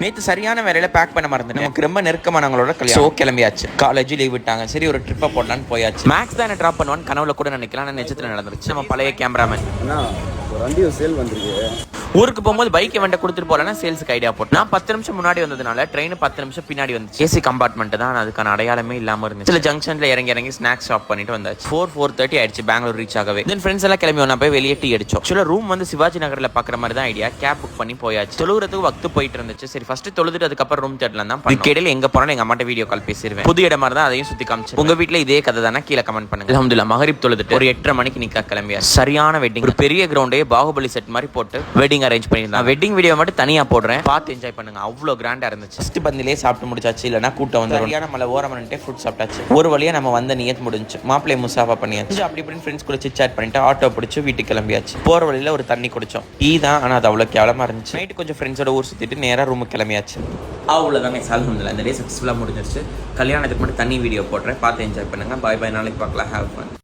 நேற்று சரியான வேலையில பேக் பண்ண மறந்து நமக்கு ரொம்ப நெருக்கமானவங்களோட கல்யாணம் கிளம்பியாச்சு. காலேஜ் லீவ் விட்டாங்க, சரி ஒரு ட்ரிப்பை போடலான்னு போயாச்சு. மேக்ஸ் தான் என்ன ட்ராப் பண்ணுவான்னு கனவுல கூட நினைக்கலாம், ஆனால் நிஜத்துல நடந்துருச்சு. நம்ம பழைய கேமராமேன் ஊருக்கு போகும்போது பைக் வண்ட கொடுத்துட்டு போலன்னா சேல்ஸுக்கு ஐடியா போட்டு நான் 10 நிமிஷம் முன்னாடி வந்ததுனால ட்ரெயின் 10 நிமிஷம் பின்னாடி வந்து ஏசி கம்பார்ட்மெண்ட் தான், அதுக்கான அடையாளமே இல்லாம இருந்துச்சு. சில ஜங்ஷன்ல இறங்கி ஸ்நாக்ஸ் ஷாப் பண்ணிட்டு வந்தாச்சு. 4:30 ஆயிடுச்சு பெங்களூர் ரீச் ஆகவே. தென் ஃப்ரெண்ட்ஸ் எல்லாம் கிளம்பி ஒன்னா போய் வெளியே டீ அடிச்சோம். ஆக்சுவலா ரூம் வந்து சிவாஜி நகர்ல பாக்குற மாதிரி தான் ஐடியா. கேப் புக் பண்ணி போயாச்சு. தொழுகிறதுக்கு வக்து போயிட்டு இருந்துச்சு. சரி ஃபர்ஸ்ட் தொழுதுட்டு அதுக்கப்புறம் ரூம் தேடலாம் தான். இதுக்கிடையில எங்க போனாலும் எங்க அம்மாட்ட வீடியோ கால் பேசிடுவேன். புது இடமா இருந்தா அதையும் சுத்தி காமிச்சு. உங்க வீட்டுல இதே கதை தானே கீழே கமெண்ட் பண்ணுங்க. அல்ஹம்துலில்லாஹ் மகரிப் தொழுதுட்டு ஒரு 8:30 மணிக்கு நிக்கா கிளம்பியா. சரியான வெட்டிங், ஒரு பெரிய கிரவுண்டே பாகுபலி செட் மாதிரி போட்டு வெட்டிங் அரேஞ்ச் பண்ணிருந்தாங்க. வெட்டிங் வீடியோ மட்டும் தனியா போடுறேன், பார்த்து என்ஜாய் பண்ணுங்க. அவ்வளவு கிராண்டா இருந்துச்சு. ஃபர்ஸ்ட் பந்திலே சாப்பிட்டு முடிச்சாச்சு, இல்லனா கூட்டம் வந்து சரியான மலை ஓரமன்ட்டே ஃபுட் சாப்பிட்டாச்சு. ஒரு வழியா நம்ம வந்த நியத் முடிஞ்சு மாப்பிளை முசாஃபா பண்ணியாச்சு. அப்படி இப்படின்னு ஃப்ரெண்ட்ஸ் கூட சிட் சாட் பண்ணிட்டு ஆட்டோ பிடிச்சு வீட்டுக்கு கிளம்பியாச்சு. போற வழியில ஒரு தண்ணி குடிச்சோம். டீ தான், ஆனா அது அவ்வளவு கேவலமா இருந்துச்சு. நைட்டு கொஞ்சம் ஃப்ரெண்ட்ஸோட ஊர் சுத்திட்டு நேரா ரூமுக்கு கிளம்பியாச்சு. அவ்வளவுதாங்க, அல்ஹம்துலில்லாஹ் இந்த டே சக்சஸ்ஃபுல்லா முடிஞ்சிருச்சு. கல்யாணத்துக்கு மட்டும் தனி வீடியோ போடுறேன், பார்த்து என்ஜாய் பண்ணுங்க. பாய் பாய், நாளைக்கு பார்க்கலாம். Have fun.